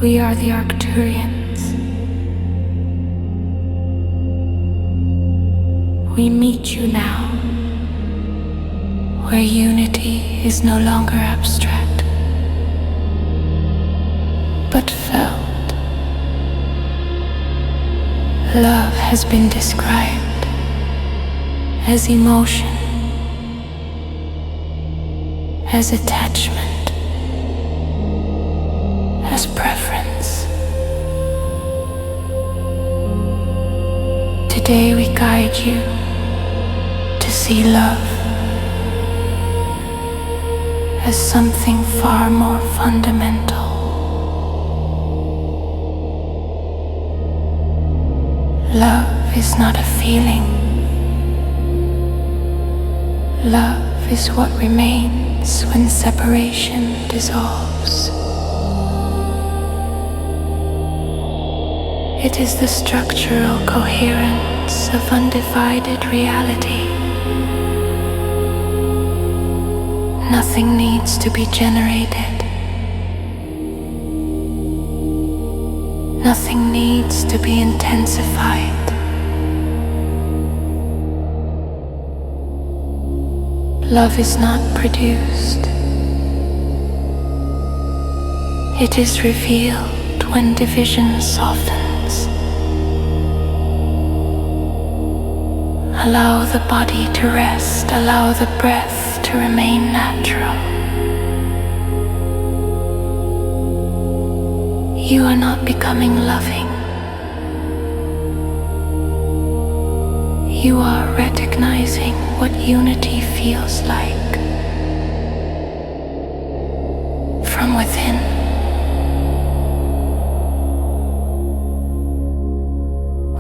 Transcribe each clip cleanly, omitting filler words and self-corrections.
We are the Arcturians. We meet you now, where unity is no longer abstract, but felt. Love has been described as emotion, as attachment, as preference. Today we guide you to see love as something far more fundamental. Love is not a feeling. Love is what remains when separation dissolves. It is the structural coherence of undivided reality. Nothing needs to be generated. Nothing needs to be intensified. Love is not produced. It is revealed when division softens. Allow the body to rest, allow the breath to remain natural. You are not becoming loving. You are recognizing what unity feels like from within.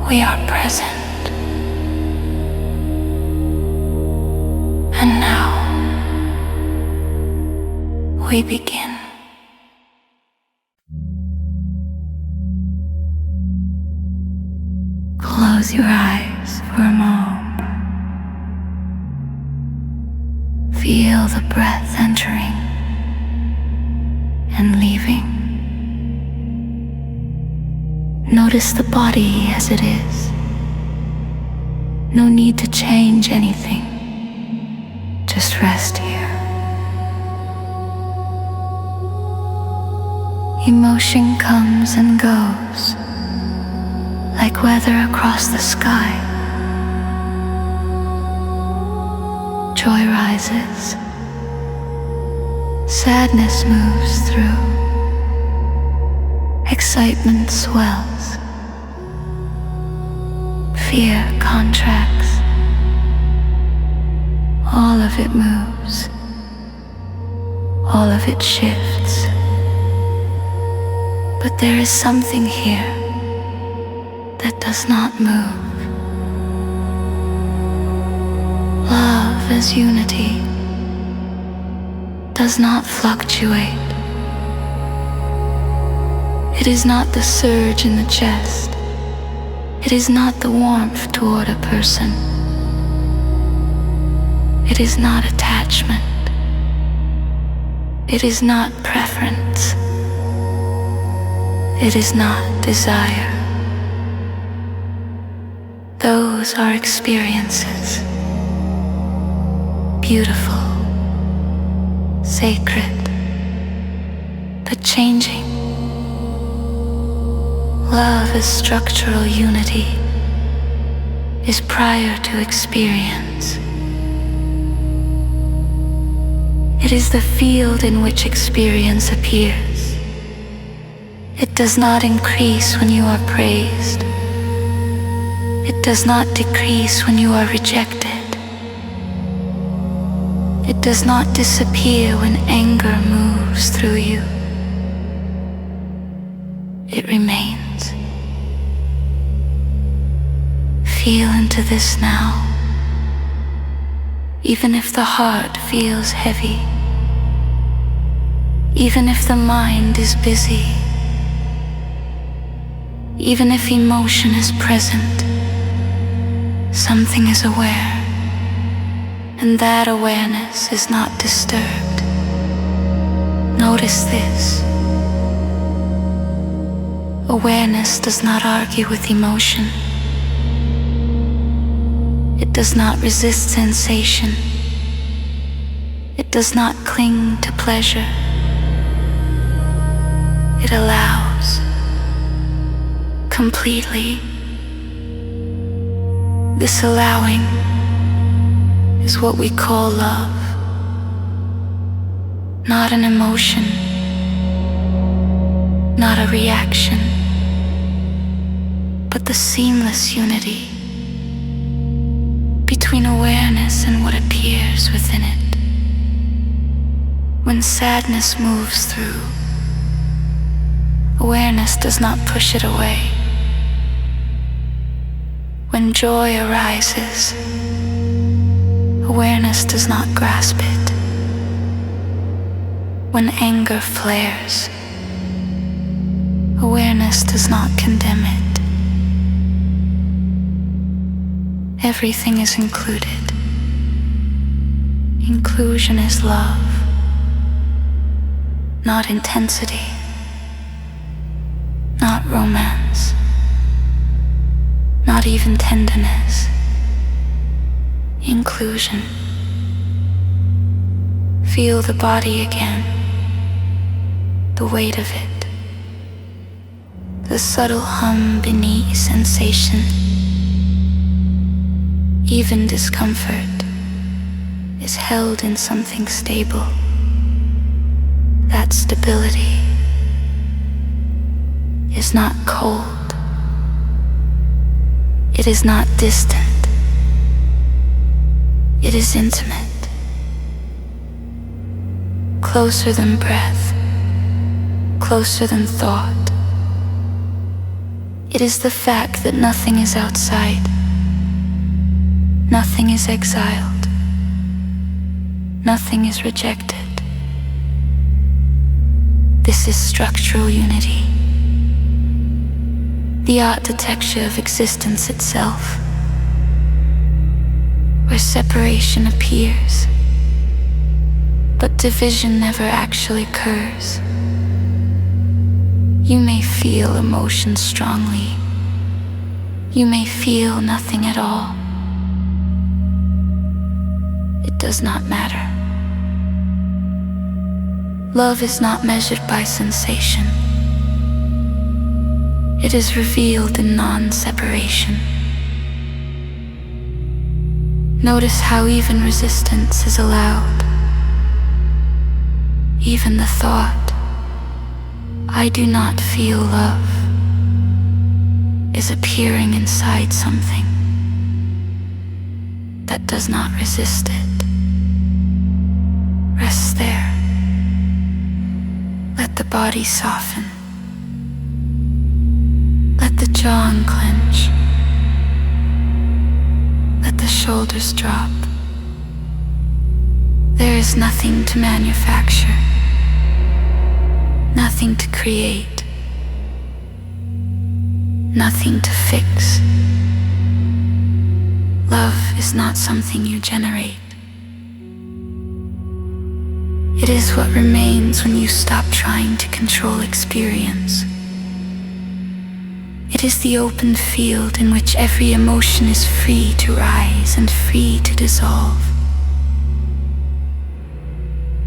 We are present. And now we begin. Close your eyes for a moment. Feel the breath entering and leaving. Notice the body as it is. No need to change anything. Just rest here. Emotion comes and goes, like weather across the sky. Joy rises. Sadness moves through. Excitement swells. Fear contracts. All of it moves. All of it shifts. But there is something here that does not move. Love as unity does not fluctuate. It is not the surge in the chest. It is not the warmth toward a person. It is not attachment. It is not preference. It is not desire. Those are experiences. Beautiful, sacred, but changing. Love as structural unity is prior to experience. It is the field in which experience appears. It does not increase when you are praised. It does not decrease when you are rejected. It does not disappear when anger moves through you. It remains. Feel into this now, even if the heart feels heavy, even if the mind is busy, even if emotion is present. Something is aware, and that awareness is not disturbed. Notice this. Awareness does not argue with emotion. It does not resist sensation. It does not cling to pleasure. It allows completely. This allowing is what we call love. Not an emotion, not a reaction, but the seamless unity between awareness and what appears within it. When sadness moves through, awareness does not push it away. When joy arises, awareness does not grasp it. When anger flares, awareness does not condemn it. Everything is included. Inclusion is love, not intensity, not romance, not even tenderness. Inclusion. Feel the body again, the weight of it, the subtle hum beneath sensation. Even discomfort is held in something stable. That stability is not cold. It is not distant. It is intimate. Closer than breath, closer than thought. It is the fact that nothing is outside. Nothing is exiled. Nothing is rejected. This is structural unity. The architecture of existence itself, where separation appears, but division never actually occurs. You may feel emotion strongly. You may feel nothing at all. It does not matter. Love is not measured by sensation. It is revealed in non-separation. Notice how even resistance is allowed. Even the thought, I do not feel love, is appearing inside something that does not resist it. Rest there. Let the body soften. Let the jaw unclench. Let the shoulders drop. There is nothing to manufacture, nothing to create, nothing to fix. Love is not something you generate. It is what remains when you stop trying to control experience. It is the open field in which every emotion is free to rise and free to dissolve.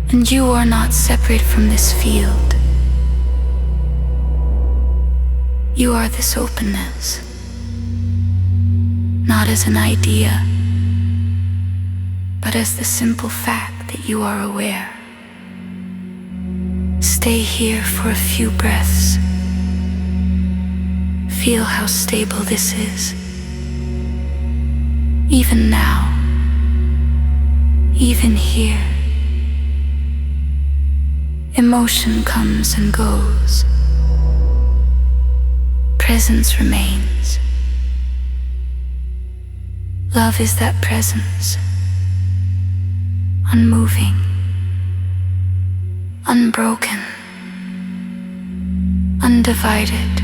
And you are not separate from this field. You are this openness, not as an idea, but as the simple fact that you are aware. Stay here for a few breaths. Feel how stable this is. Even now, even here, emotion comes and goes. Presence remains. Love is that presence, unmoving, unbroken, undivided.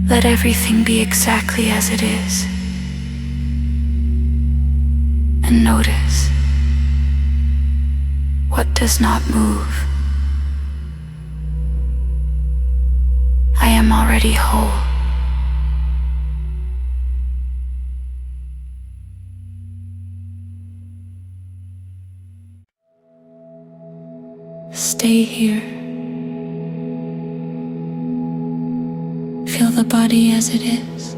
Let everything be exactly as it is. And notice what does not move. am already whole. Stay here. Feel the body as it is.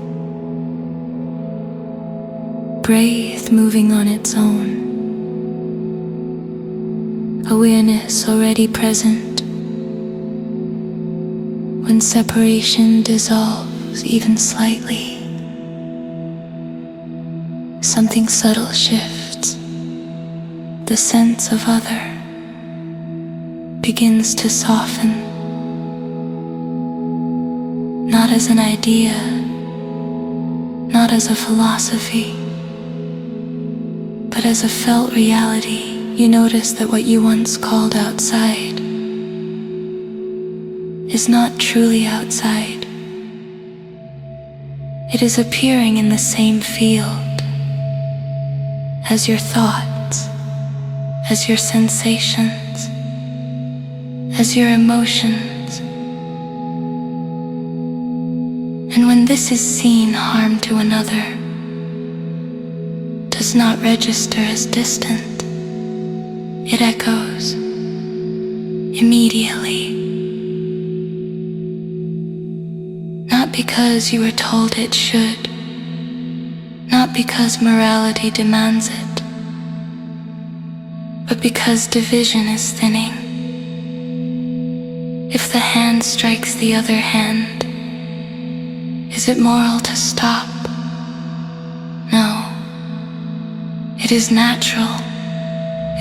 Breathe, moving on its own. Awareness already present. When separation dissolves even slightly, something subtle shifts. The sense of other begins to soften, not as an idea, not as a philosophy, but as a felt reality. You notice that what you once called outside is not truly outside. It is appearing in the same field as your thoughts, as your sensations, as your emotions. And when this is seen, harm to another does not register as distant. It echoes immediately. Not because you were told it should, not because morality demands it, but because division is thinning. If the hand strikes the other hand, is it moral to stop? No. It is natural.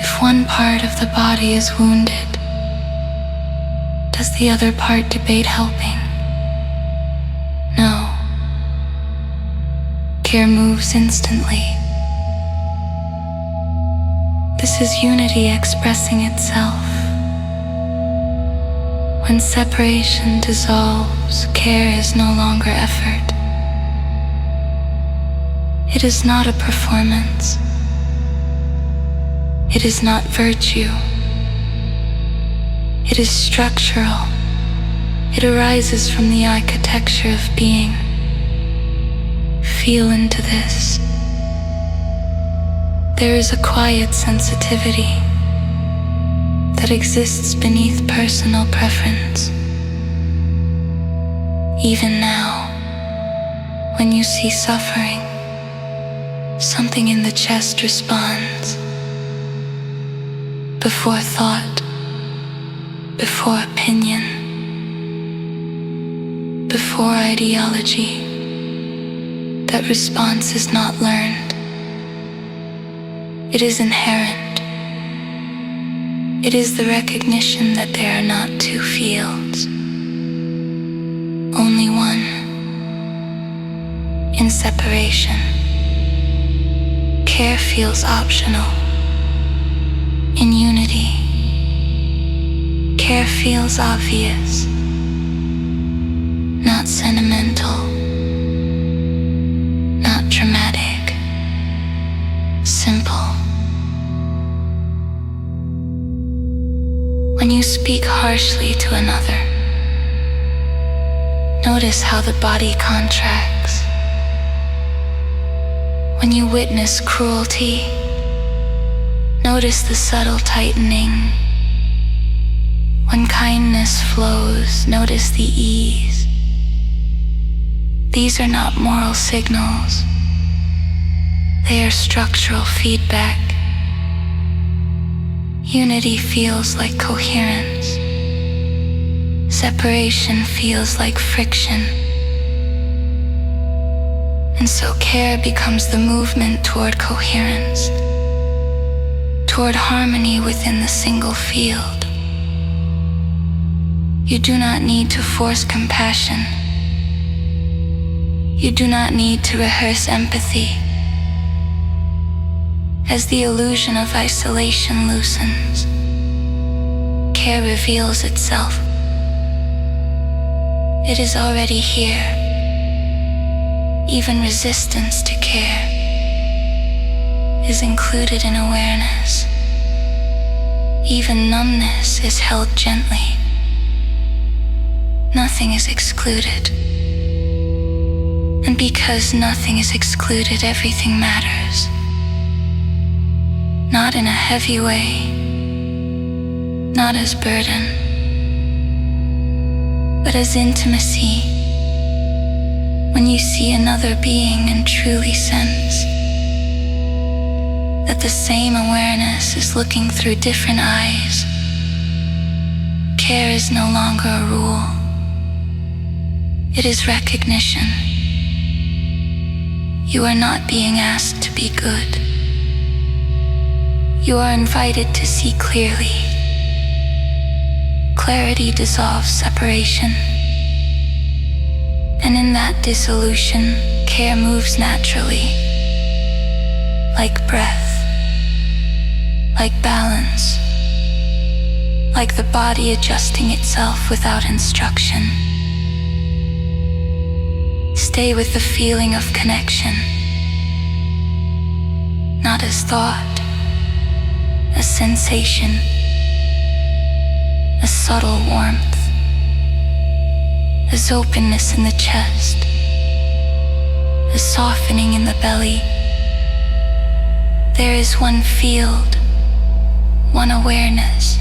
If one part of the body is wounded, does the other part debate helping? No. Care moves instantly. This is unity expressing itself. When separation dissolves, care is no longer effort. It is not a performance. It is not virtue. It is structural. It arises from the architecture of being. Feel into this. There is a quiet sensitivity that exists beneath personal preference. Even now, when you see suffering, something in the chest responds. Before thought, before opinion, before ideology, that response is not learned. It is inherent. It is the recognition that there are not two fields, only one. In separation, care feels optional. In unity, care feels obvious, not sentimental, not dramatic, simple. When you speak harshly to another, notice how the body contracts. When you witness cruelty, notice the subtle tightening. When kindness flows, notice the ease. These are not moral signals. They are structural feedback. Unity feels like coherence. Separation feels like friction. And so care becomes the movement toward coherence, toward harmony within the single field. You do not need to force compassion. You do not need to rehearse empathy. As the illusion of isolation loosens, care reveals itself. It is already here. Even resistance to care is included in awareness. Even numbness is held gently. nothing is excluded. And because nothing is excluded, everything matters. Not in a heavy way, not as burden, but as intimacy. When you see another being and truly sense that the same awareness is looking through different eyes, care is no longer a rule. It is recognition. You are not being asked to be good. You are invited to see clearly. Clarity dissolves separation. And in that dissolution, care moves naturally. Like breath, like balance, like the body adjusting itself without instruction. Stay with the feeling of connection, not as thought, as sensation, as subtle warmth, as openness in the chest, as softening in the belly. There is one field, one awareness,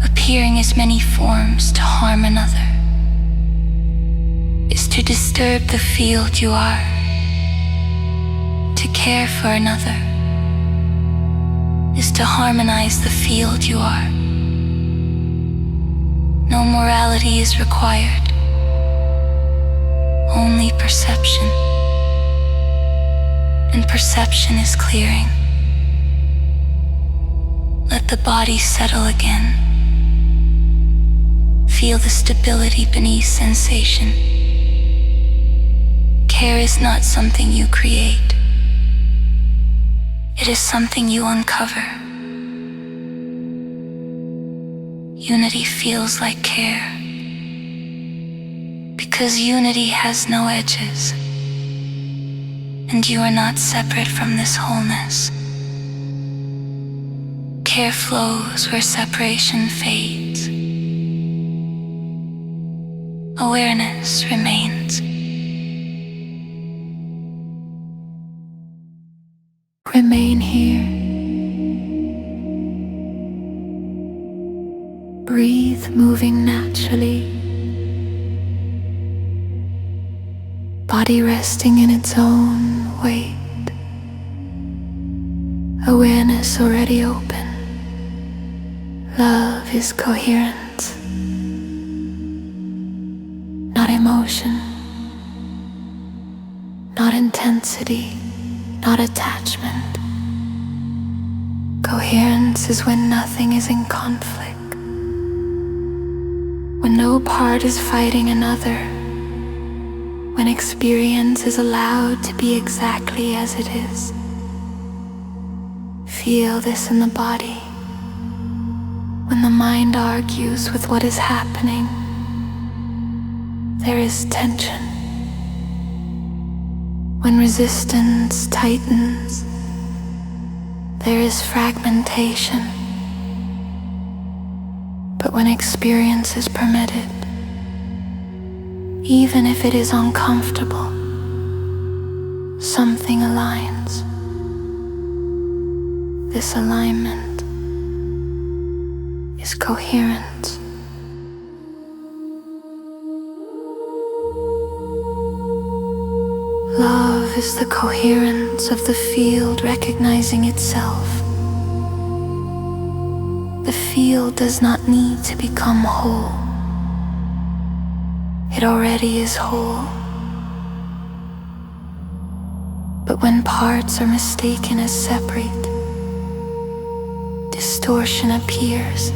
appearing as many forms to harm another. Is to disturb the field you are, to care for another, is to harmonize the field you are. No morality is required, only perception. And perception is clearing. Let the body settle again. Feel the stability beneath sensation. Care is not something you create. It is something you uncover. Unity feels like care, because unity has no edges, and you are not separate from this wholeness. Care flows where separation fades. Awareness remains. Remain here. Breathe, moving naturally. Body resting in its own weight. Awareness already open. Love is coherence, not emotion, not intensity, not attachment. Coherence is when nothing is in conflict, when no part is fighting another, when experience is allowed to be exactly as it is. Feel this in the body. When the mind argues with what is happening, there is tension. When resistance tightens, there is fragmentation. But when experience is permitted, even if it is uncomfortable, something aligns. This alignment is coherence. Love is the coherence of the field recognizing itself. The field does not need to become whole. It already is whole. But when parts are mistaken as separate, distortion appears.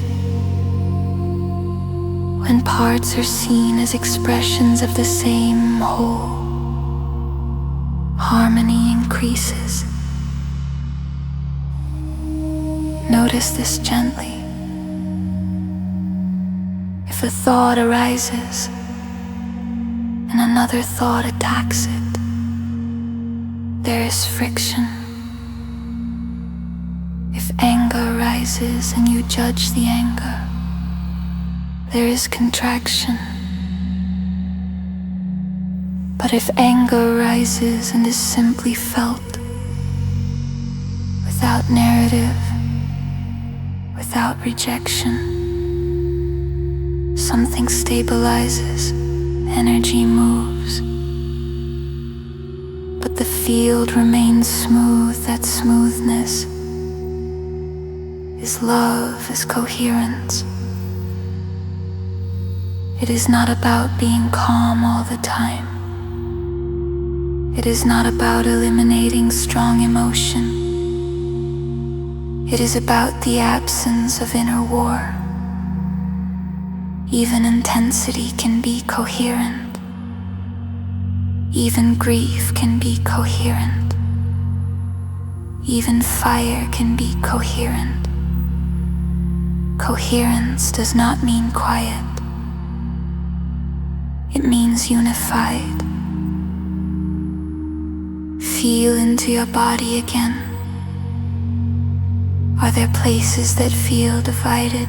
When parts are seen as expressions of the same whole, harmony increases. Notice this gently. If a thought arises and another thought attacks it, there is friction. If anger rises and you judge the anger, there is contraction. But if anger rises and is simply felt, without narrative, without rejection, something stabilizes, energy moves. But the field remains smooth. That smoothness is love, is coherence. It is not about being calm all the time. It is not about eliminating strong emotion. It is about the absence of inner war. Even intensity can be coherent. Even grief can be coherent. Even fire can be coherent. Coherence does not mean quiet. It means unified. Feel into your body again. Are there places that feel divided?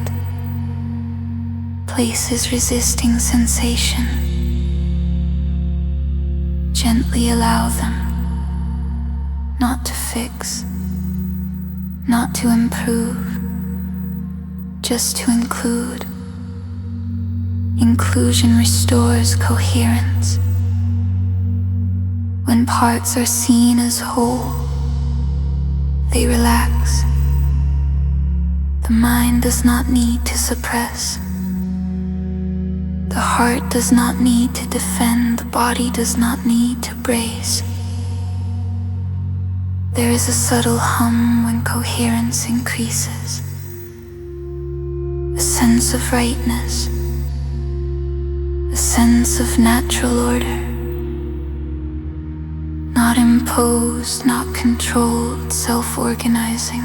Places resisting sensation? Gently allow them, not to fix, not to improve, just to include. Inclusion restores coherence. When parts are seen as whole, they relax. The mind does not need to suppress. The heart does not need to defend. The body does not need to brace. There is a subtle hum when coherence increases. A sense of rightness. A sense of natural order. Not imposed, not controlled, self-organizing.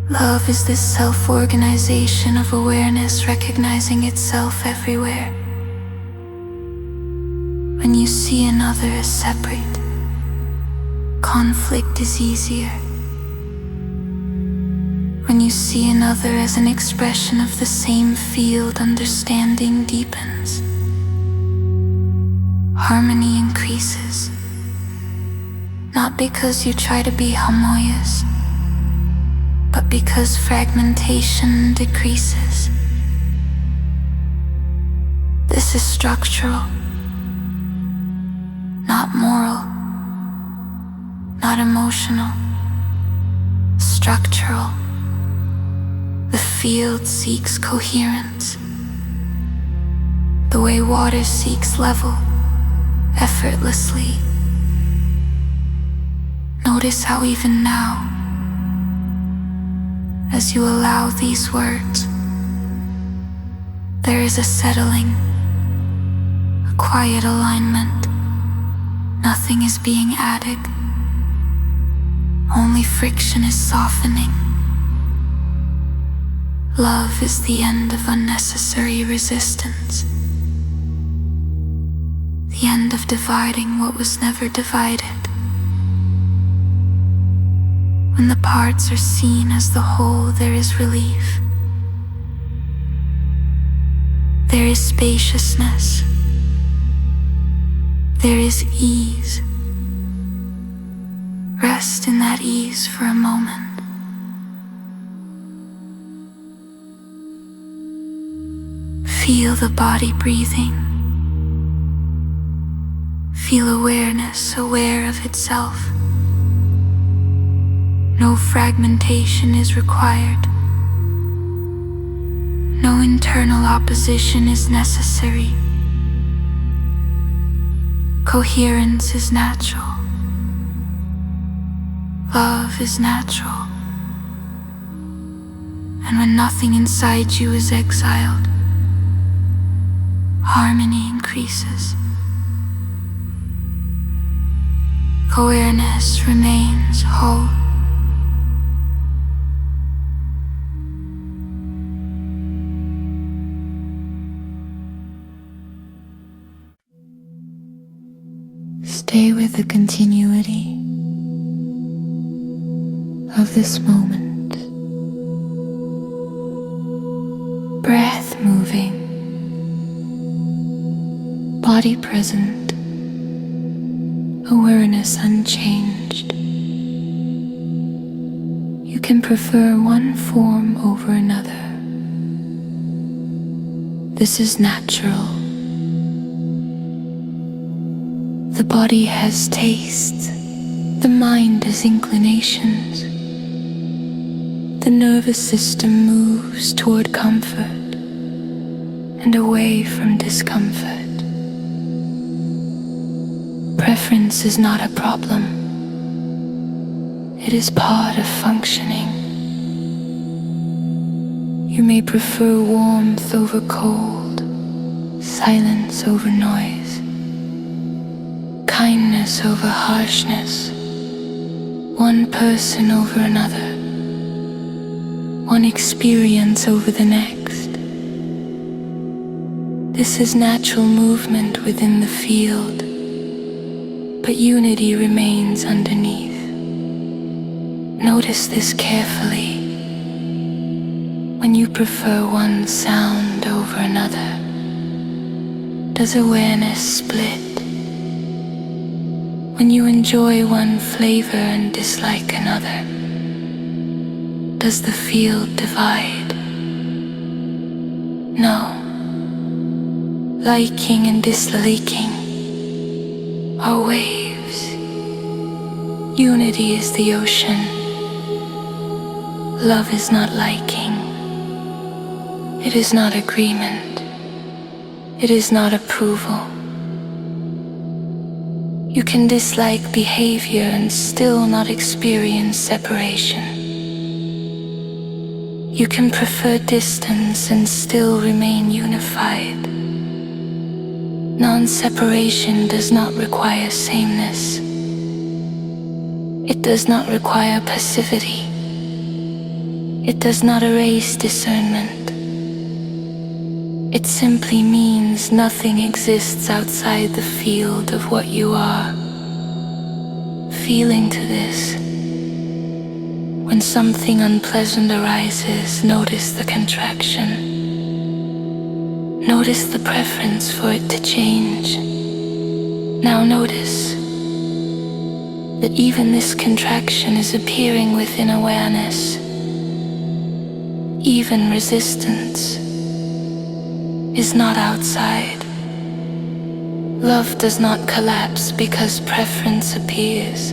Love is this self-organization of awareness recognizing itself everywhere. When you see another as separate, conflict is easier. When you see another as an expression of the same field, understanding deepens. Harmony increases. Not because you try to be harmonious, but because fragmentation decreases. This is structural, not moral, not emotional, structural. The field seeks coherence, the way water seeks level, effortlessly. Notice how even now, as you allow these words, there is a settling, a quiet alignment. Nothing is being added. Only friction is softening. Love is the end of unnecessary resistance. The end of dividing what was never divided. When the parts are seen as the whole, there is relief. There is spaciousness. There is ease. Rest in that ease for a moment. Feel the body breathing. Feel awareness, aware of itself. No fragmentation is required. No internal opposition is necessary. Coherence is natural. Love is natural. And when nothing inside you is exiled, harmony increases. Awareness remains whole. Stay with the continuity of this moment. Breath moving, body present, awareness unchanged. You can prefer one form over another. This is natural. The body has tastes, the mind has inclinations. The nervous system moves toward comfort and away from discomfort. Preference is not a problem. It is part of functioning. You may prefer warmth over cold, silence over noise, kindness over harshness, one person over another, one experience over the next. This is natural movement within the field, but unity remains underneath. Notice this carefully. When you prefer one sound over another, does awareness split? When you enjoy one flavor and dislike another, does the field divide? No. Liking and disliking are waves. Unity is the ocean. Love is not liking. It is not agreement. It is not approval. You can dislike behavior and still not experience separation. You can prefer distance and still remain unified. Non-separation does not require sameness. It does not require passivity. It does not erase discernment. It simply means nothing exists outside the field of what you are. Feeling to this. When something unpleasant arises, notice the contraction. Notice the preference for it to change. Now notice that even this contraction is appearing within awareness. Even resistance is not outside. Love does not collapse because preference appears.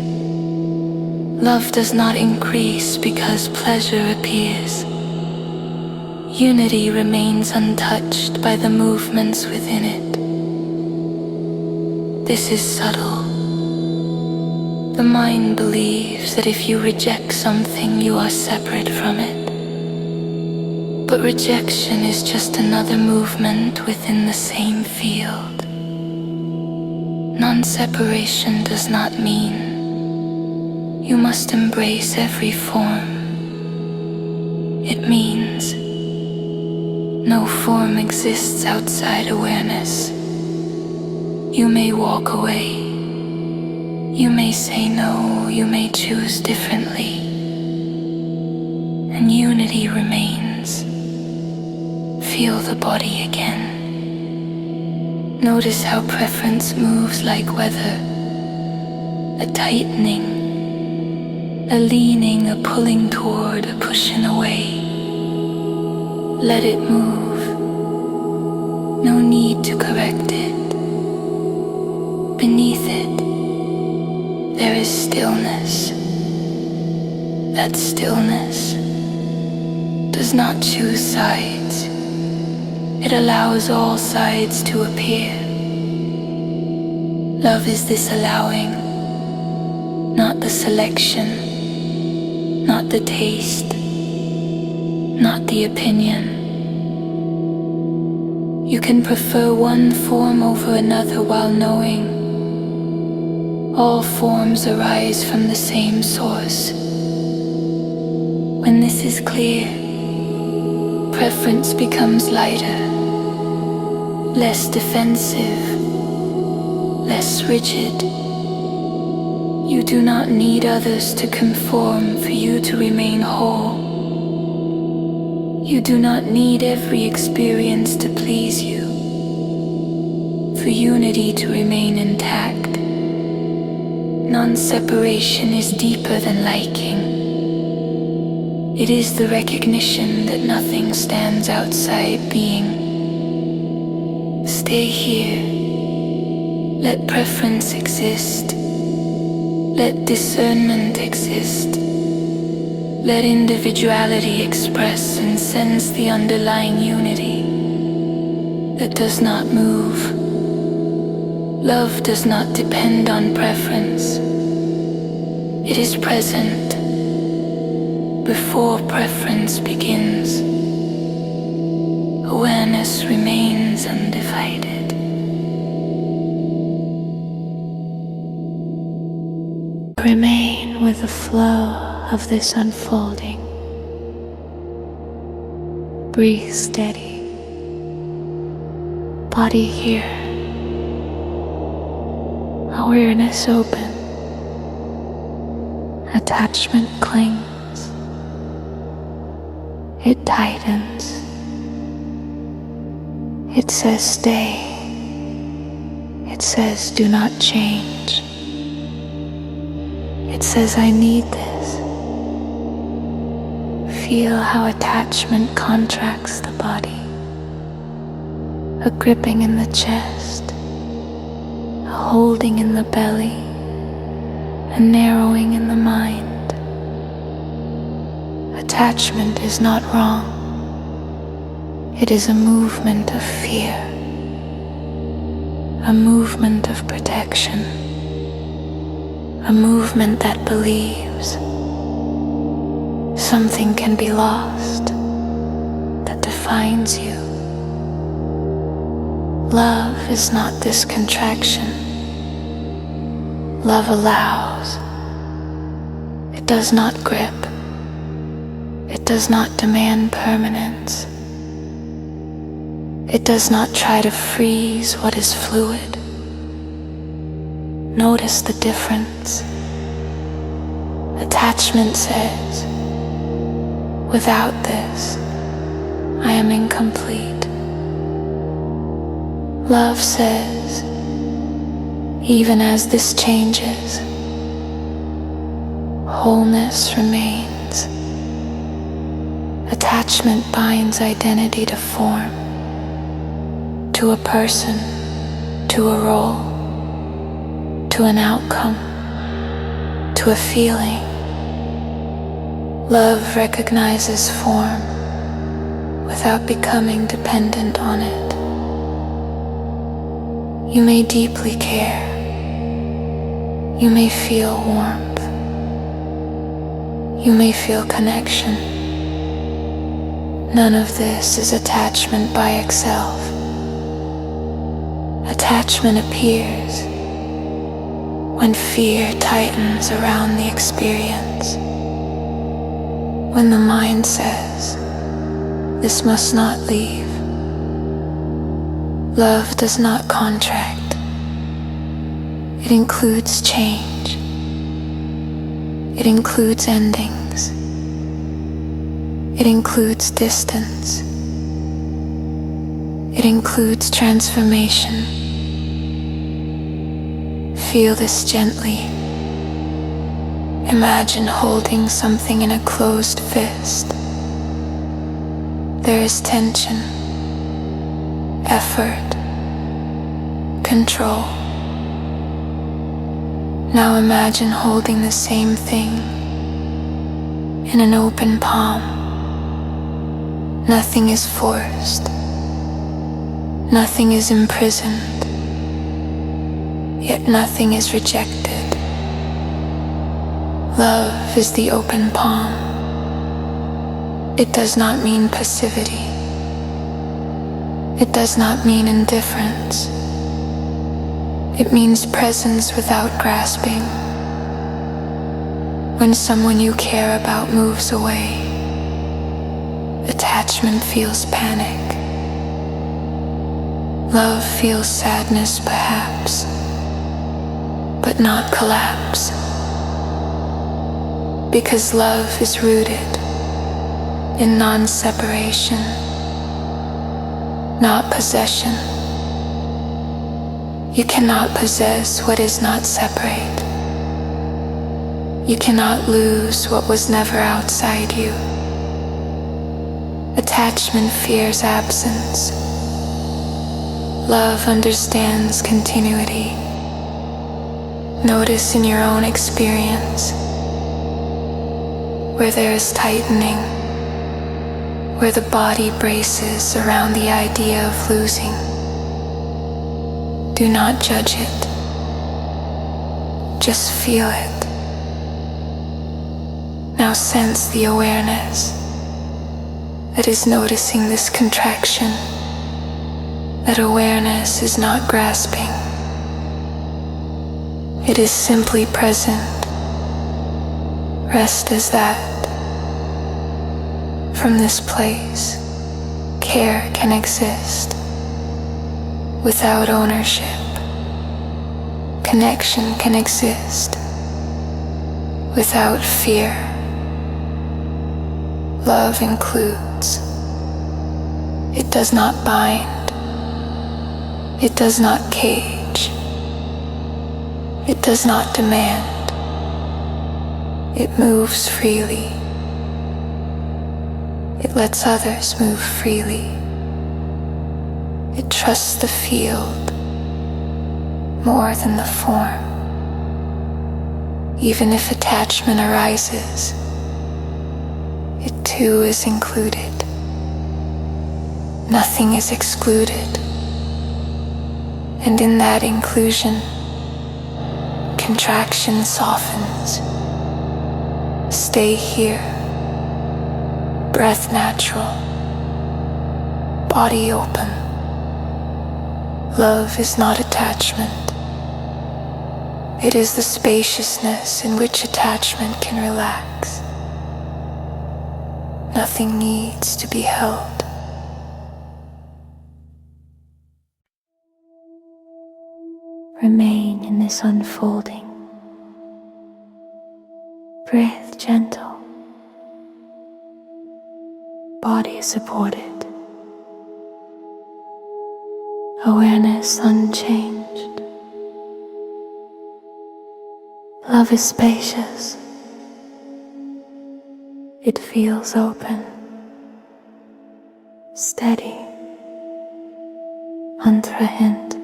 Love does not increase because pleasure appears. Unity remains untouched by the movements within it. This is subtle. The mind believes that if you reject something, you are separate from it. But rejection is just another movement within the same field. Non-separation does not mean you must embrace every form. It means no form exists outside awareness. You may walk away. You may say no. You may choose differently. And unity remains. Feel the body again. Notice how preference moves like weather. A tightening, a leaning, a pulling toward, a pushing away. Let it move. No need to correct it. Beneath it, there is stillness. That stillness does not choose sides. It allows all sides to appear. Love is this allowing, not the selection, not the taste, not the opinion. You can prefer one form over another while knowing all forms arise from the same source. When this is clear, preference becomes lighter, less defensive, less rigid. You do not need others to conform for you to remain whole. You do not need every experience to please you. for unity to remain intact. Non-separation is deeper than liking. It is the recognition that nothing stands outside being. Stay here. Let preference exist. Let discernment exist. Let individuality express and sense the underlying unity that does not move. Love does not depend on preference. It is present before preference begins. Awareness remains undivided. Remain with the flow of this unfolding. Breathe steady. Body here. Awareness open. Attachment clings. It tightens. It says stay. It says do not change. It says I need this. Feel how attachment contracts the body. A gripping in the chest. A holding in the belly. A narrowing in the mind. Attachment is not wrong. It is a movement of fear, a movement of protection, a movement that believes something can be lost that defines you. Love is not this contraction. Love allows. It does not grip. It does not demand permanence. It does not try to freeze what is fluid. Notice the difference. Attachment says, without this, I am incomplete. Love says, even as this changes, wholeness remains. Attachment binds identity to form. To a person, to a role, to an outcome, to a feeling. Love recognizes form without becoming dependent on it. You may deeply care. You may feel warmth. You may feel connection. None of this is attachment by itself. Attachment appears when fear tightens around the experience. When the mind says, this must not leave. Love does not contract. It includes change. It includes endings. It includes distance. It includes transformation. Feel this gently. Imagine holding something in a closed fist. There is tension, effort, control. Now imagine holding the same thing in an open palm. Nothing is forced. Nothing is imprisoned. Yet nothing is rejected. Love is the open palm. It does not mean passivity. It does not mean indifference. It means presence without grasping. When someone you care about moves away, attachment feels panic. Love feels sadness perhaps, but not collapse. Because love is rooted in non-separation, not possession. You cannot possess what is not separate. You cannot lose what was never outside you. Attachment fears absence. Love understands continuity. Notice in your own experience where there is tightening, where the body braces around the idea of losing. Do not judge it. Just feel it. Now sense the awareness that is noticing this contraction. That awareness is not grasping. It is simply present. Rest as that. From this place, care can exist. Without ownership, connection can exist. Without fear, love includes. It does not bind. It does not cage. It does not demand. It moves freely. It lets others move freely. It trusts the field more than the form. Even if attachment arises, it too is included. Nothing is excluded. And in that inclusion, contraction softens. Stay here. Breath natural. Body open. Love is not attachment. It is the spaciousness in which attachment can relax. Nothing needs to be held. Remain in this unfolding. Breath gentle. Body supported. Awareness unchanged. Love is spacious. It feels open, steady, unthreatened.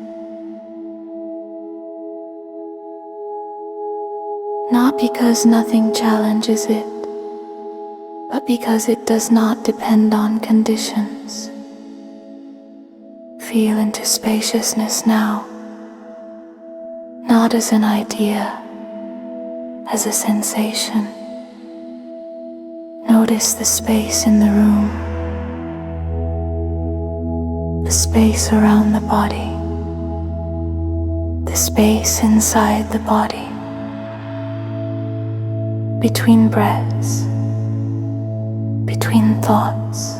Not because nothing challenges it, but because it does not depend on conditions. Feel into spaciousness now, not as an idea, as a sensation. Notice the space in the room, the space around the body, the space inside the body, between breaths, between thoughts.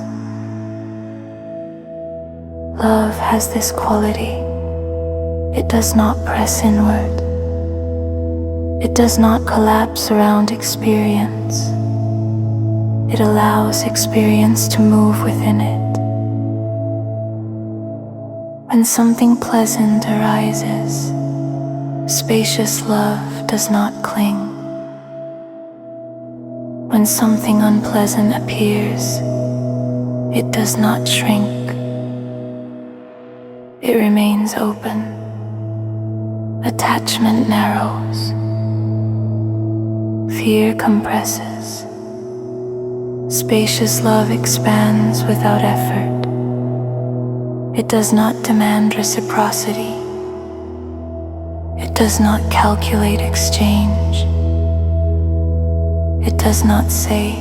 Love has this quality. It does not press inward. It does not collapse around experience. It allows experience to move within it. When something pleasant arises, spacious love does not cling. When something unpleasant appears, it does not shrink. It remains open. Attachment narrows. Fear compresses. Spacious love expands without effort. It does not demand reciprocity. It does not calculate exchange. It does not say,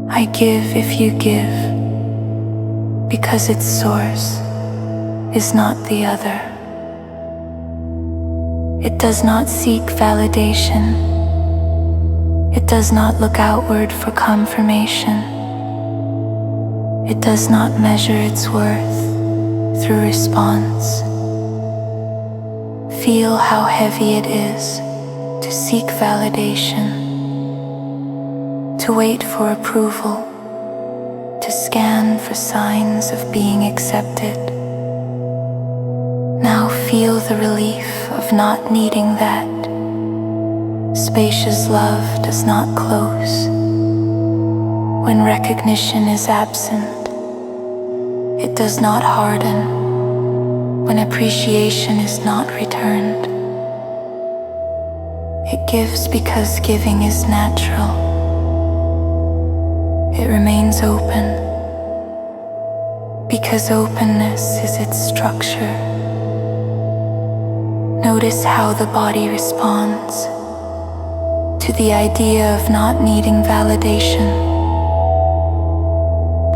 I give if you give, because its source is not the other. It does not seek validation. It does not look outward for confirmation. It does not measure its worth through response. Feel how heavy it is to seek validation, to wait for approval, to scan for signs of being accepted. feel the relief of not needing that. Spacious love does not close. When recognition is absent, it does not harden. When appreciation is not returned, it gives because giving is natural. It remains open because openness is its structure. Notice how the body responds to the idea of not needing validation.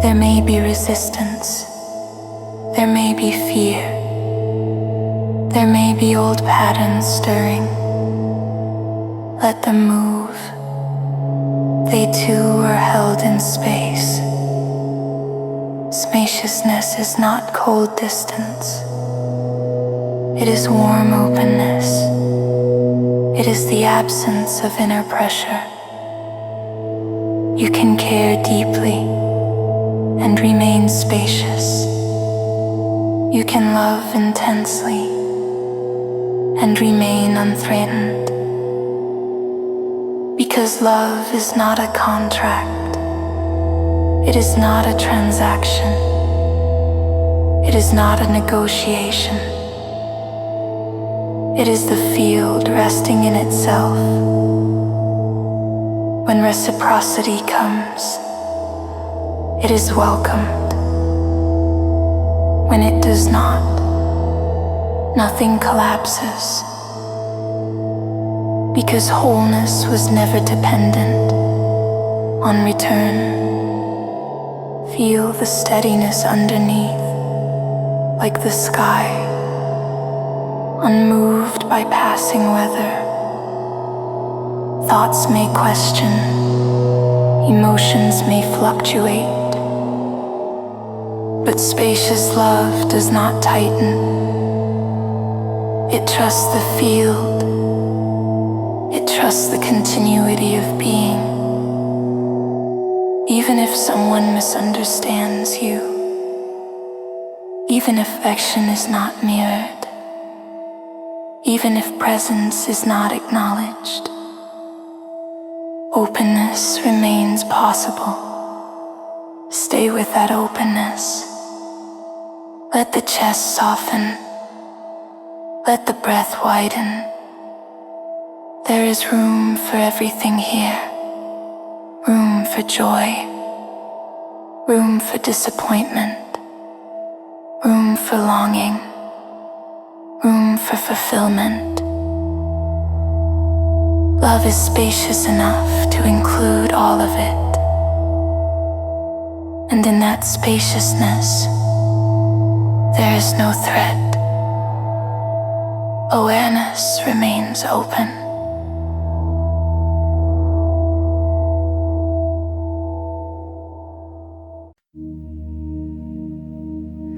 There may be resistance. There may be fear. There may be old patterns stirring. Let them move. They too are held in space. Spaciousness is not cold distance. It is warm openness. It is the absence of inner pressure. You can care deeply and remain spacious. You can love intensely and remain unthreatened. Because love is not a contract. It is not a transaction. It is not a negotiation. It is the field resting in itself. When reciprocity comes, it is welcomed. When it does not, nothing collapses. Because wholeness was never dependent on return. Feel the steadiness underneath, like the sky, unmoved by passing weather. Thoughts may question, emotions may fluctuate, but spacious love does not tighten. It trusts the field. It trusts the continuity of being. Even if someone misunderstands you, even if affection is not mirrored, even if presence is not acknowledged, openness remains possible. Stay with that openness. Let the chest soften. Let the breath widen. There is room for everything here. Room for joy. Room for disappointment. Room for longing. Room for fulfillment. Love is spacious enough to include all of it. And in that spaciousness, there is no threat. Awareness remains open.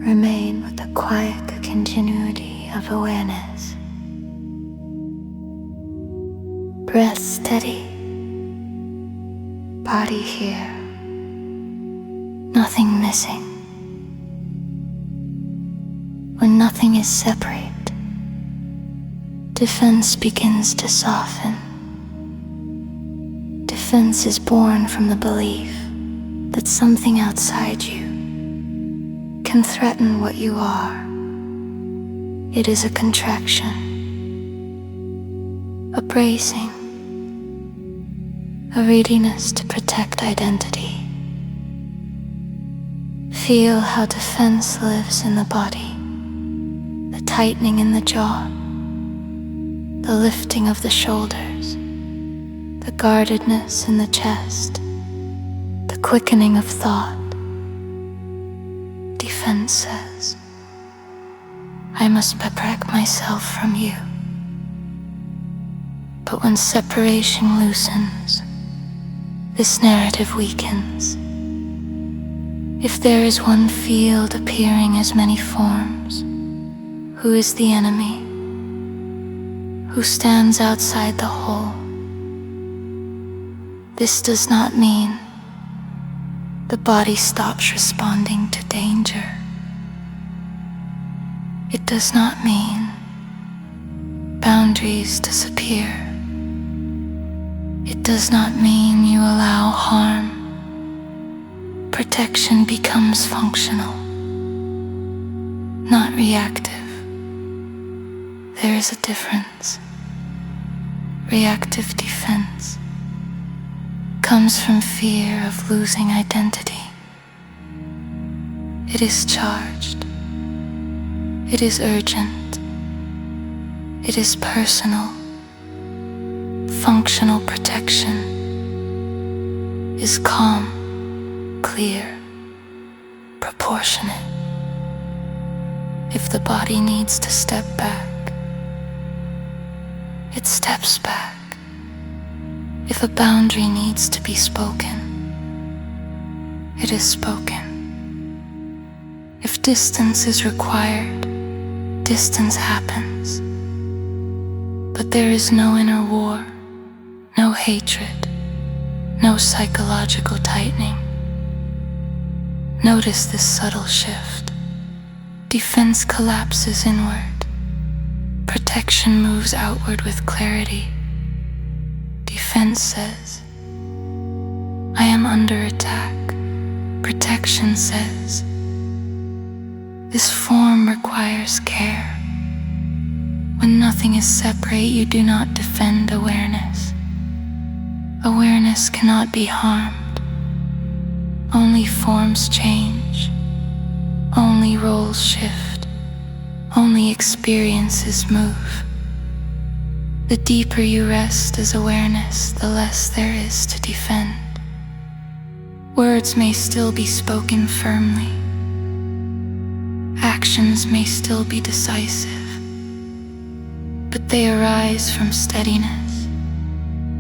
Remain with the quiet continuity of awareness. Breath steady. Body here. Nothing missing. When nothing is separate, defense begins to soften. Defense is born from the belief that something outside you can threaten what you are. It is a contraction, a bracing, a readiness to protect identity. Feel how defense lives in the body, the tightening in the jaw, the lifting of the shoulders, the guardedness in the chest, the quickening of thought. Defense says, I must protect myself from you. But when separation loosens, this narrative weakens. If there is one field appearing as many forms, who is the enemy? Who stands outside the whole? This does not mean the body stops responding to danger. It does not mean boundaries disappear. It does not mean you allow harm. Protection becomes functional, not reactive. There is a difference. Reactive defense comes from fear of losing identity. It is charged. It is urgent. It is personal. Functional protection is calm, clear, proportionate. If the body needs to step back, it steps back. If a boundary needs to be spoken, it is spoken. If distance is required, distance happens. But there is no inner war, no hatred, no psychological tightening. Notice this subtle shift. Defense collapses inward. Protection moves outward with clarity. Defense says, I am under attack. Protection says, this form requires care. When nothing is separate, you do not defend awareness. Awareness cannot be harmed. Only forms change. Only roles shift. Only experiences move. The deeper you rest as awareness, the less there is to defend. Words may still be spoken firmly. Actions may still be decisive. But they arise from steadiness,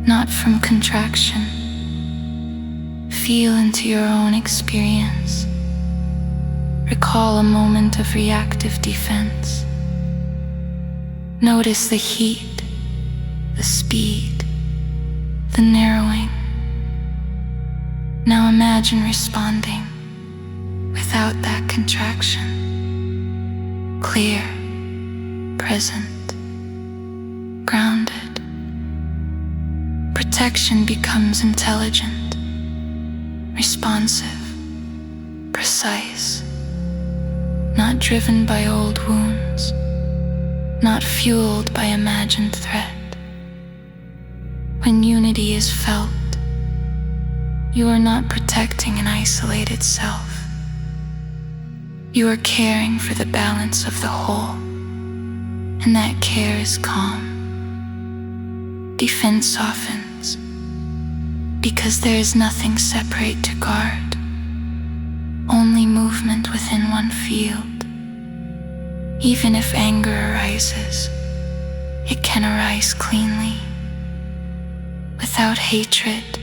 not from contraction. Feel into your own experience. Recall a moment of reactive defense. Notice the heat, the speed, the narrowing. Now imagine responding without that contraction. Clear, present, grounded. Protection becomes intelligent, responsive, precise, not driven by old wounds, not fueled by imagined threat. When unity is felt, you are not protecting an isolated self. You are caring for the balance of the whole, and that care is calm. Defense softens, because there is nothing separate to guard, only movement within one field. Even if anger arises, it can arise cleanly, without hatred,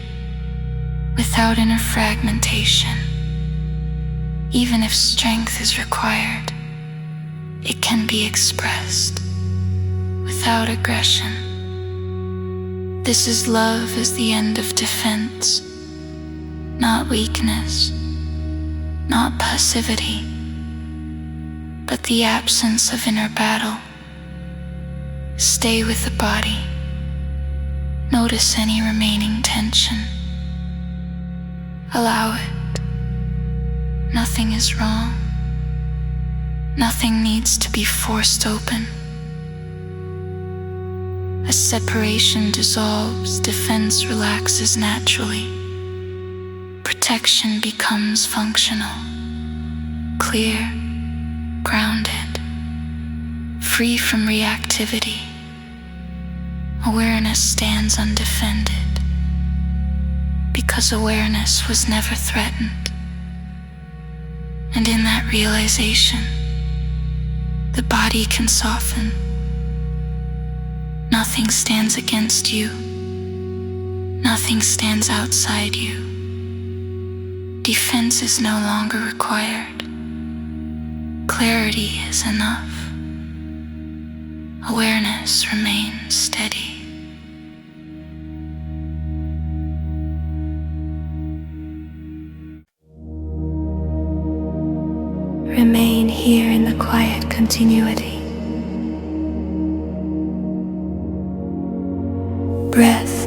without inner fragmentation. Even if strength is required, it can be expressed without aggression. This is love as the end of defense, not weakness, not passivity, but the absence of inner battle. Stay with the body. Notice any remaining tension. Allow it. Nothing is wrong. Nothing needs to be forced open. As separation dissolves, defense relaxes naturally. Protection becomes functional, clear, grounded, free from reactivity. Awareness stands undefended, because awareness was never threatened. And in that realization, the body can soften. Nothing stands against you. Nothing stands outside you. Defense is no longer required. Clarity is enough. Awareness remains steady. Remain here in the quiet continuity.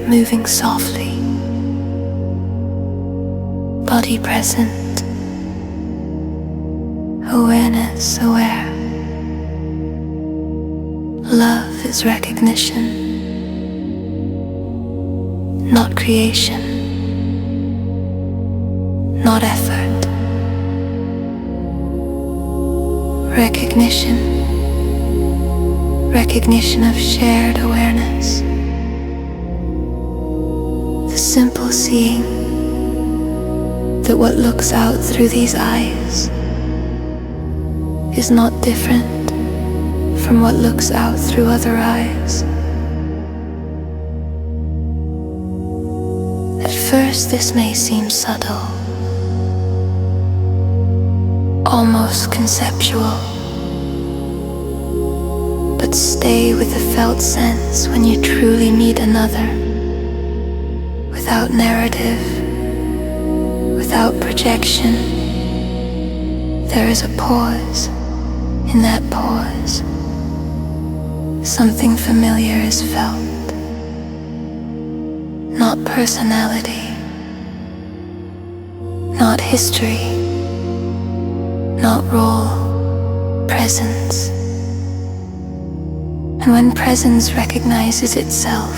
moving softly, body present, awareness aware. Love is recognition, not creation, not effort. Recognition of shared awareness. The simple seeing that what looks out through these eyes is not different from what looks out through other eyes. At first this may seem subtle, almost conceptual, but stay with the felt sense when you truly meet another, without narrative, without projection. There is a pause. In that pause, something familiar is felt. Not personality, not history, not role, presence. And when presence recognizes itself,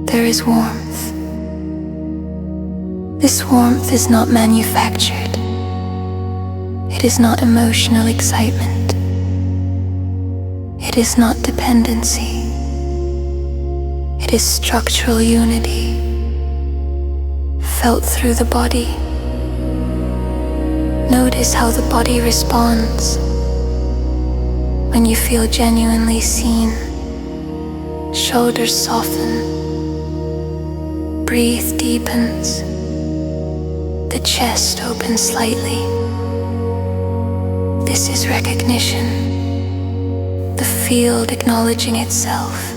there is warmth. This warmth is not manufactured. It is not emotional excitement. It is not dependency. It is structural unity, felt through the body. Notice how the body responds when you feel genuinely seen. Shoulders soften, breathe deepens, the chest opens slightly. This is recognition, the field acknowledging itself,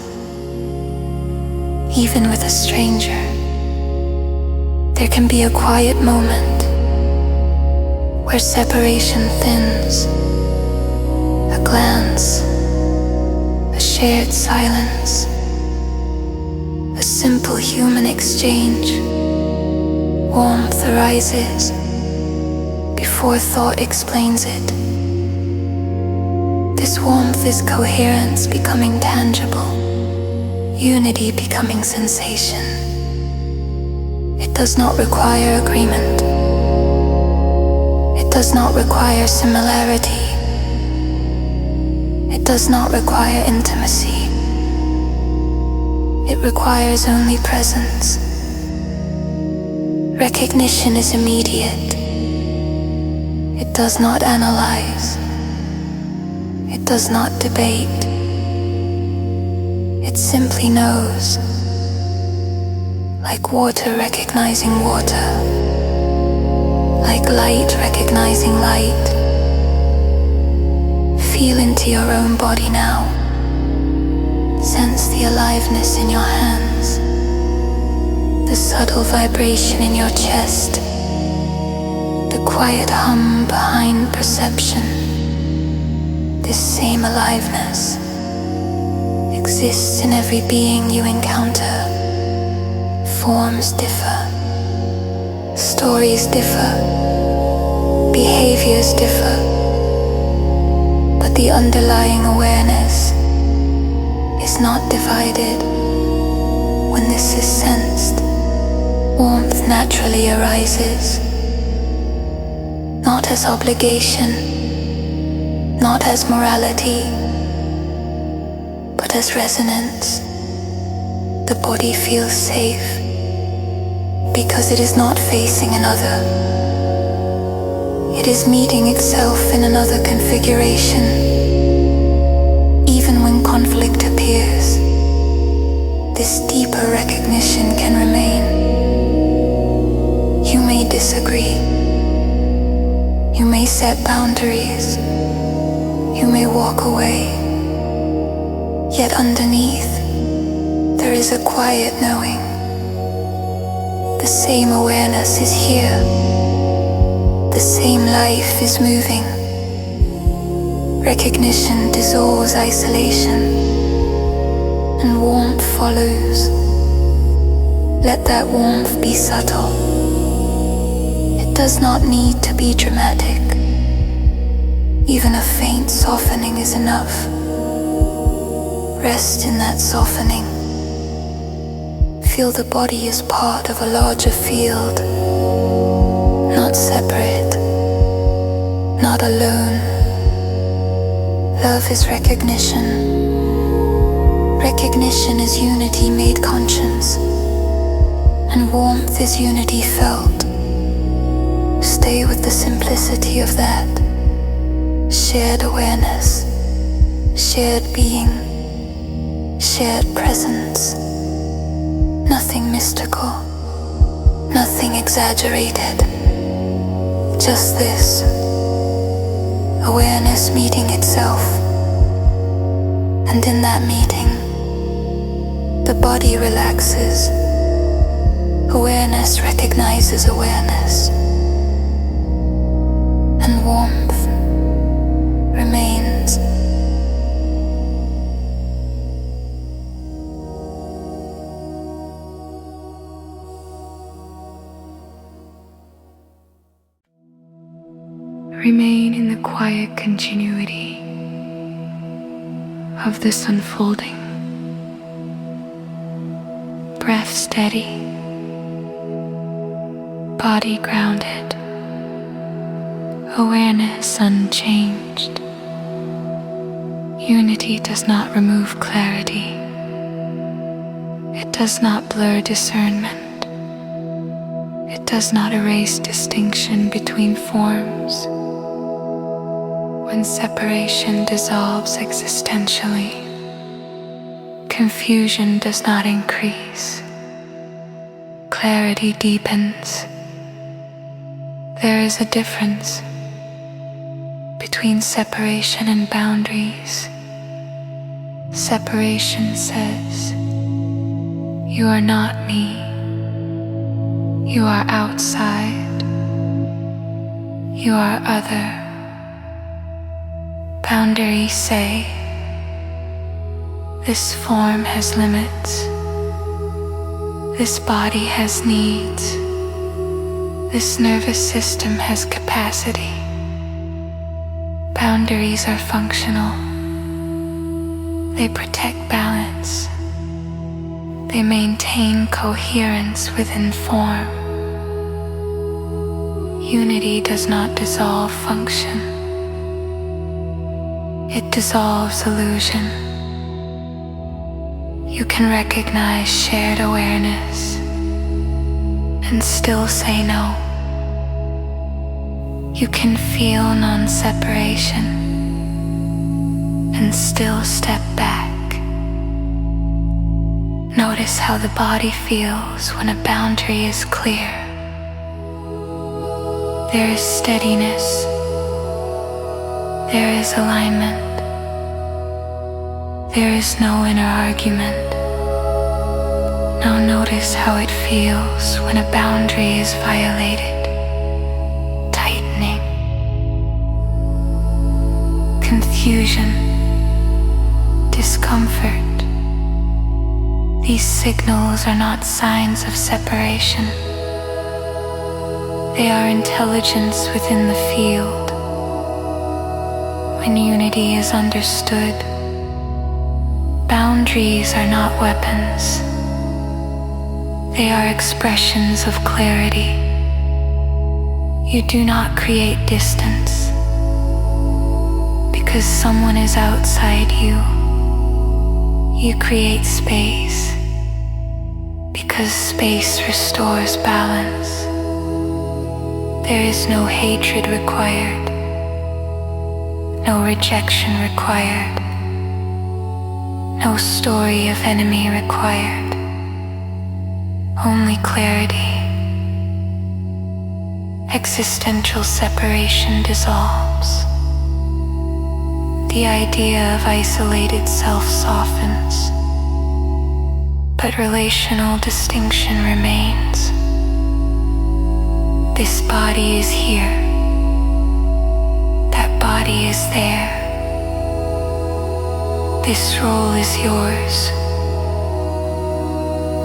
even with a stranger. There can be a quiet moment where separation thins, a glance, a shared silence, a simple human exchange. Warmth arises before thought explains it. This warmth is coherence becoming tangible, unity becoming sensation. It does not require agreement. It does not require similarity. It does not require intimacy. It requires only presence. Recognition is immediate. It does not analyze. It does not debate. It simply knows, like water recognizing water, like light recognizing light. Feel into your own body now. Sense the aliveness in your hands, the subtle vibration in your chest, the quiet hum behind perception. This same aliveness exists in every being you encounter. Forms differ, stories differ, behaviors differ, but the underlying awareness is not divided. When this is sensed, warmth naturally arises, not as obligation, not as morality, but as resonance. The body feels safe because it is not facing another. It is meeting itself in another configuration. Even when conflict appears, this deeper recognition can remain. You may disagree. You may set boundaries. You may walk away. Yet underneath, there is a quiet knowing. The same awareness is here. The same life is moving. Recognition dissolves isolation, and warmth follows. Let that warmth be subtle. It does not need to be dramatic. Even a faint softening is enough. Rest in that softening. Feel the body as part of a larger field, not separate, not alone. Love is recognition. Recognition is unity made conscious, and warmth is unity felt. Stay with the simplicity of that. Shared awareness, shared being, shared presence. Nothing mystical, nothing exaggerated. Just this. Awareness meeting itself. And in that meeting, the body relaxes. Awareness recognizes awareness. And warmth remains. Remain in the quiet continuity of this unfolding. Breath steady, body grounded, awareness unchanged. Unity does not remove clarity. It does not blur discernment. It does not erase distinction between forms. When separation dissolves existentially, confusion does not increase. Clarity deepens. There is a difference between separation and boundaries. Separation says, "You are not me. You are outside. You are other." Boundaries say, "This form has limits. This body has needs. This nervous system has capacity." Boundaries are functional. They protect balance. They maintain coherence within form. Unity does not dissolve function. It dissolves illusion. You can recognize shared awareness and still say no. You can feel non-separation and still step back. Notice how the body feels when a boundary is clear. There is steadiness. There is alignment. There is no inner argument. Now notice how it feels when a boundary is violated. Tightening. Confusion. Discomfort. These signals are not signs of separation. They are intelligence within the field. When unity is understood, boundaries are not weapons. They are expressions of clarity. You do not create distance because someone is outside you. You create space because space restores balance. There is no hatred required. No rejection required. No story of enemy required. Only clarity. Existential separation dissolves. The idea of isolated self softens, but relational distinction remains. This body is here. That body is there. This role is yours.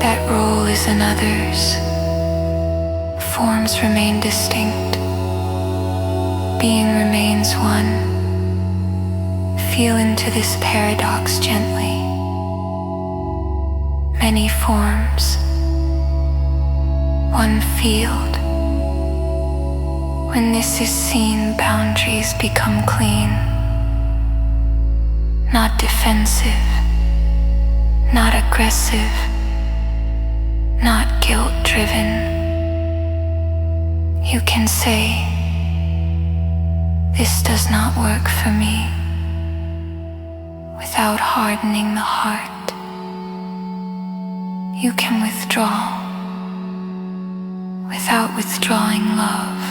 That role is another's. Forms remain distinct. Being remains one. Feel into this paradox gently. Many forms, one field. When this is seen, boundaries become clean. Not defensive, not aggressive, not guilt-driven. You can say, "This does not work for me," without hardening the heart. You can withdraw without withdrawing love,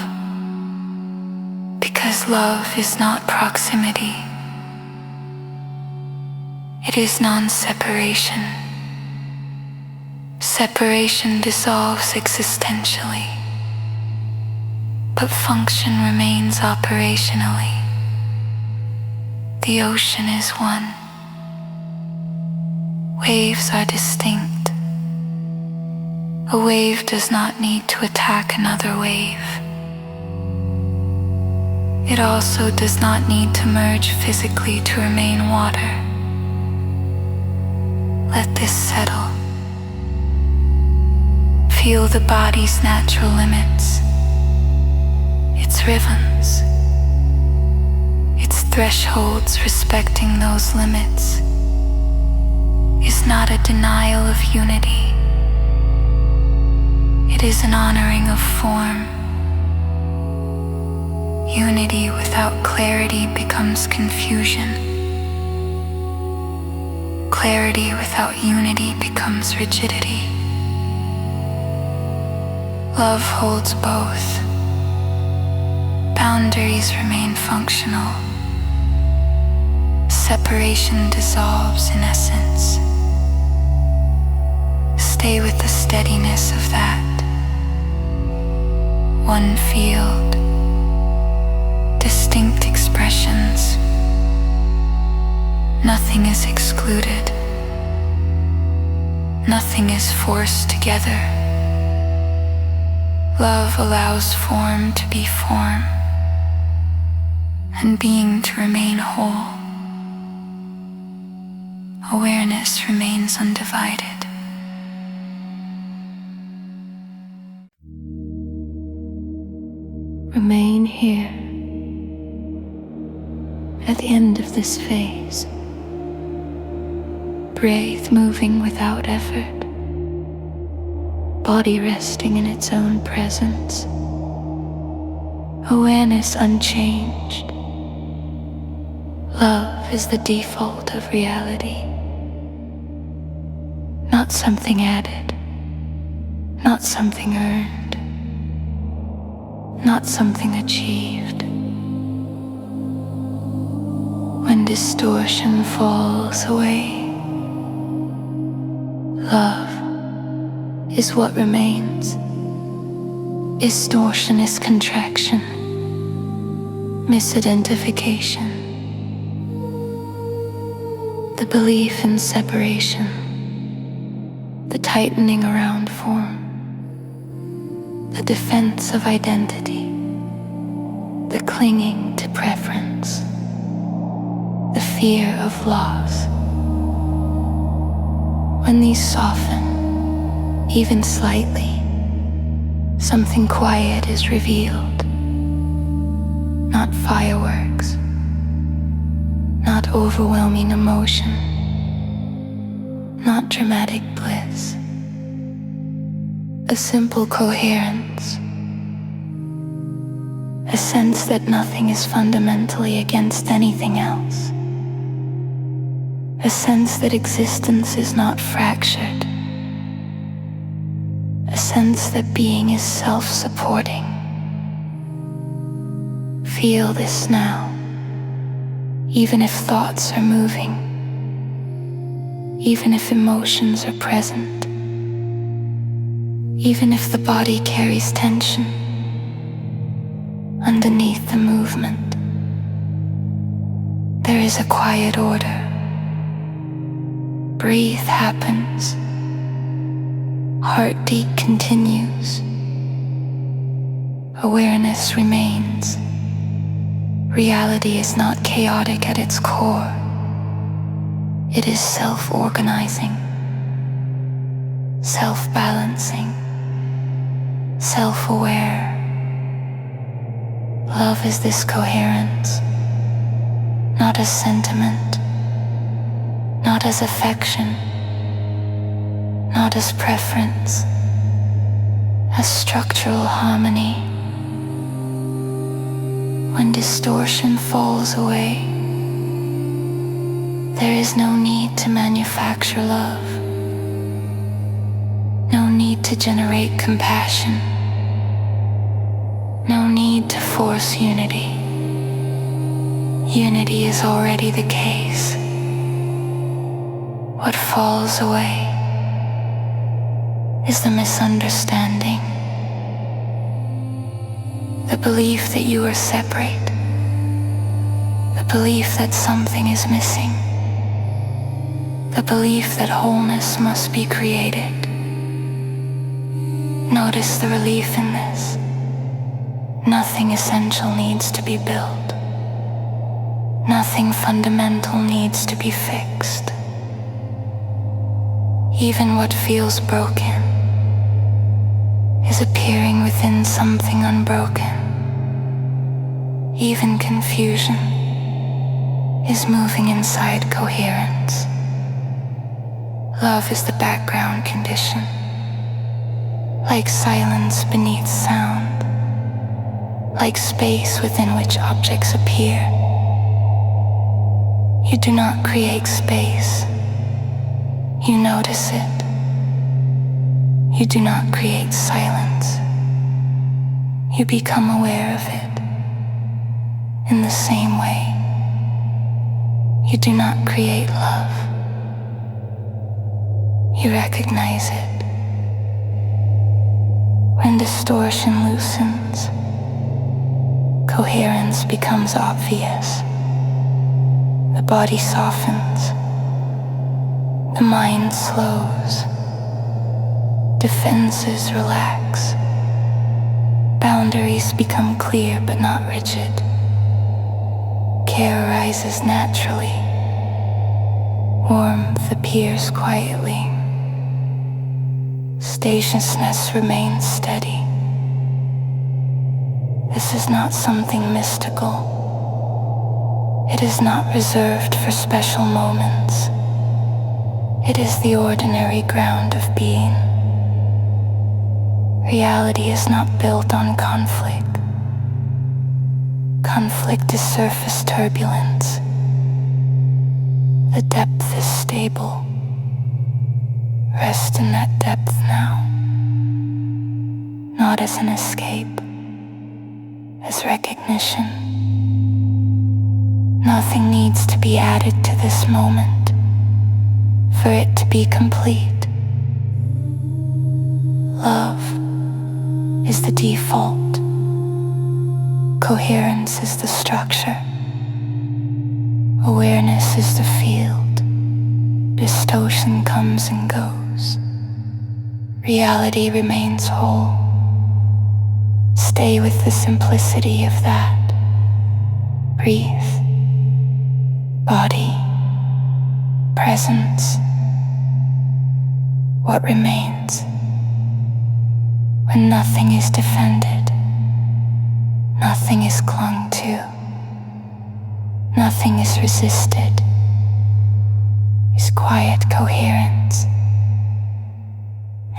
because love is not proximity. It is non-separation. Separation dissolves existentially, but function remains operationally. The ocean is one. Waves are distinct. A wave does not need to attack another wave. It also does not need to merge physically to remain water. Let this settle. Feel the body's natural limits, its rhythms, its thresholds. Respecting those limits is not a denial of unity. It is an honoring of form. Unity without clarity becomes confusion. Clarity without unity becomes rigidity. Love holds both. Boundaries remain functional. Separation dissolves in essence. Stay with the steadiness of that. One field, distinct expressions. Nothing is excluded. Nothing is forced together. Love allows form to be form, and being to remain whole. Awareness remains undivided. Remain here at the end of this phase. Breath moving without effort, body resting in its own presence, awareness unchanged. Love is the default of reality, not something added, not something earned, not something achieved. When distortion falls away, love is what remains. Distortion is contraction, misidentification. The belief in separation, the tightening around form, the defense of identity, the clinging to preference, the fear of loss. When these soften, even slightly, something quiet is revealed. Not fireworks, not overwhelming emotion, not dramatic bliss. A simple coherence, a sense that nothing is fundamentally against anything else. A sense that existence is not fractured. A sense that being is self-supporting. Feel this now, even if thoughts are moving, even if emotions are present, even if the body carries tension. Underneath the movement, there is a quiet order. Breathe happens, Heartbeat continues. Awareness remains. Reality is not chaotic at its core. It is self-organizing, self-balancing, self-aware. Love is this coherence, not as sentiment, not as affection, not as preference, as structural harmony. When distortion falls away, there is no need to manufacture love, no need to generate compassion, no need to force unity. Unity is already the case. What falls away is the misunderstanding, the belief that you are separate, the belief that something is missing, the belief that wholeness must be created. Notice the relief in this. Nothing essential needs to be built. Nothing fundamental needs to be fixed. Even what feels broken is appearing within something unbroken. Even confusion is moving inside coherence. Love is the background condition, like silence beneath sound, like space within which objects appear. You do not create space, you notice it. You do not create silence, you become aware of it. In the same way, you do not create love, you recognize it. When distortion loosens, coherence becomes obvious. The body softens, the mind slows, defenses relax, boundaries become clear but not rigid. Care arises naturally, warmth appears quietly, spaciousness remains steady. This is not something mystical. It is not reserved for special moments. It is the ordinary ground of being. Reality is not built on conflict. Conflict is surface turbulence. The depth is stable. Rest in that depth now. Not as an escape, as recognition. Nothing needs to be added to this moment for it to be complete. Love is the default. Coherence is the structure. Awareness is the field. Distortion comes and goes. Reality remains whole. Stay with the simplicity of that. Breathe. Body. Presence. What remains? When nothing is defended, nothing is clung to, nothing is resisted, is quiet coherence.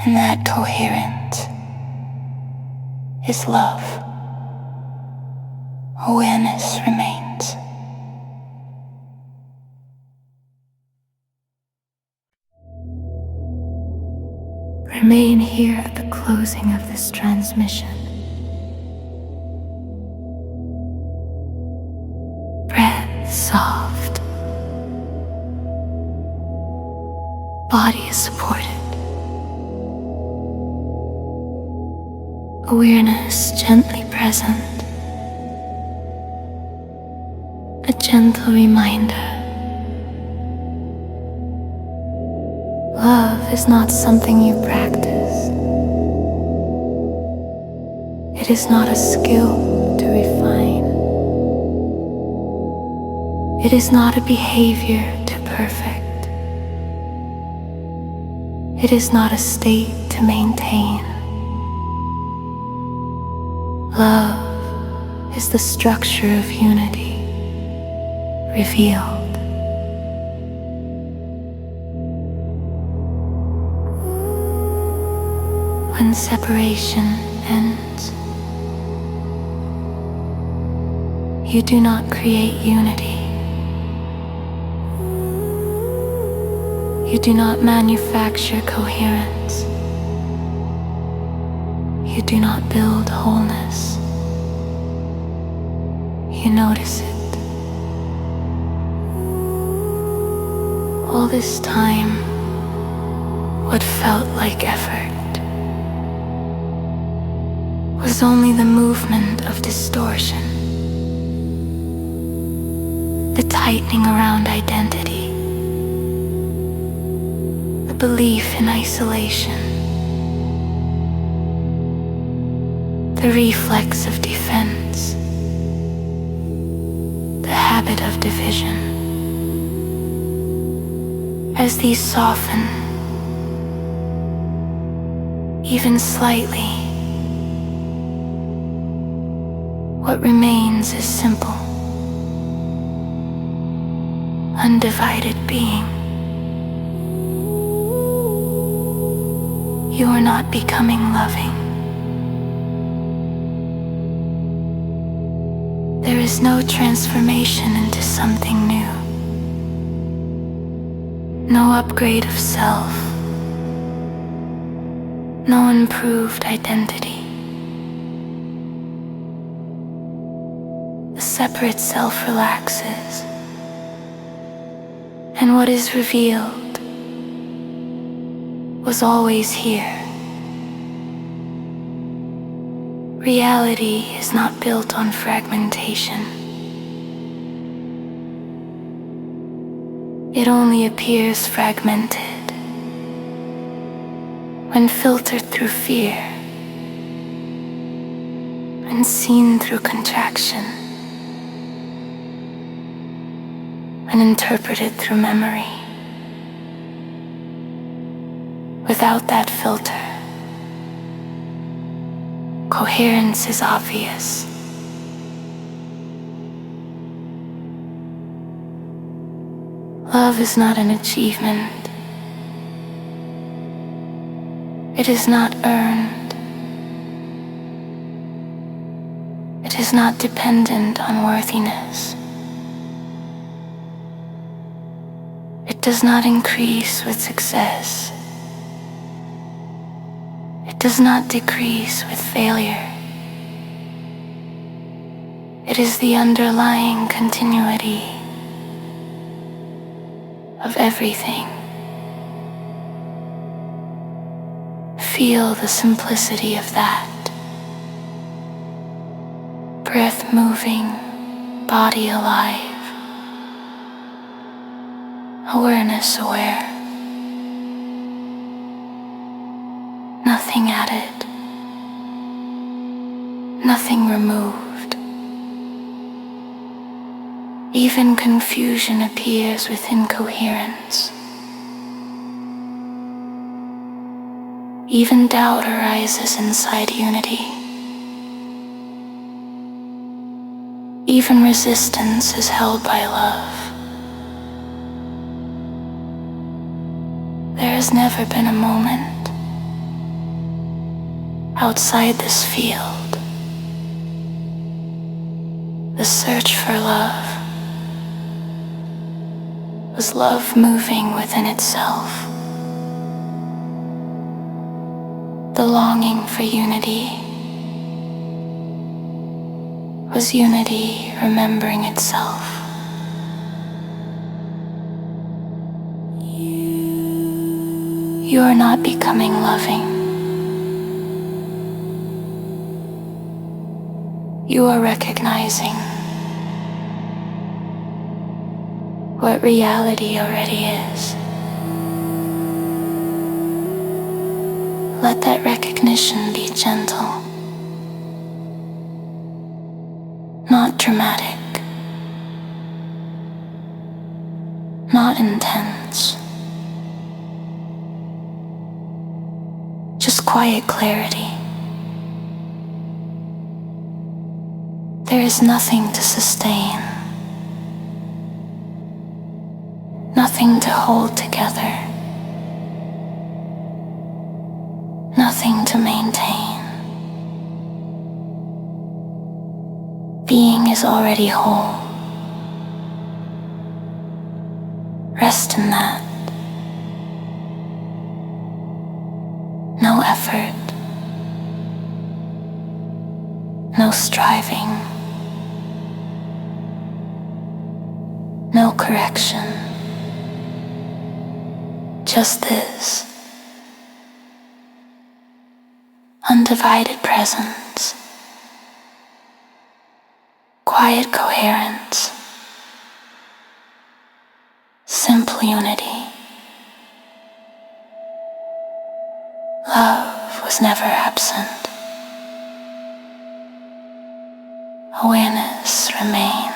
And that coherence is love. Awareness remains. Remain here at the closing of this transmission. Breath soft. Body is supported. Awareness gently present. A gentle reminder. Love is not something you practice. It is not a skill to refine. It is not a behavior to perfect. It is not a state to maintain. Love is the structure of unity revealed. When separation ends, you do not create unity. You do not manufacture coherence. You do not build wholeness. You notice it. All this time, what felt like effort was only the movement of distortion, the tightening around identity, the belief in isolation, the reflex of defense, the habit of division. As these soften, even slightly, what remains is simple, undivided being. You are not becoming loving. There is no transformation into something new, no upgrade of self, no improved identity. The separate self relaxes, and what is revealed was always here. Reality is not built on fragmentation. It only appears fragmented when filtered through fear and seen through contraction and interpreted through memory. Without that filter, coherence is obvious. Love is not an achievement. It is not earned. It is not dependent on worthiness. It does not increase with success. It does not decrease with failure. It is the underlying continuity of everything. Feel the simplicity of that. Breath moving, body alive, awareness aware. Nothing added, nothing removed. Even confusion appears within coherence. Even doubt arises inside unity. Even resistance is held by love. There has never been a moment outside this field, the search for love was love moving within itself, the longing for unity was unity remembering itself. You are not becoming loving. You are recognizing what reality already is. Let that recognition be gentle, not dramatic, not intense, just quiet clarity. There is nothing to sustain, nothing to hold together, nothing to maintain. Being is already whole. Rest in that. No effort, no striving, no correction. Just this undivided presence, quiet coherence, simple unity. Love was never absent. Awareness remained.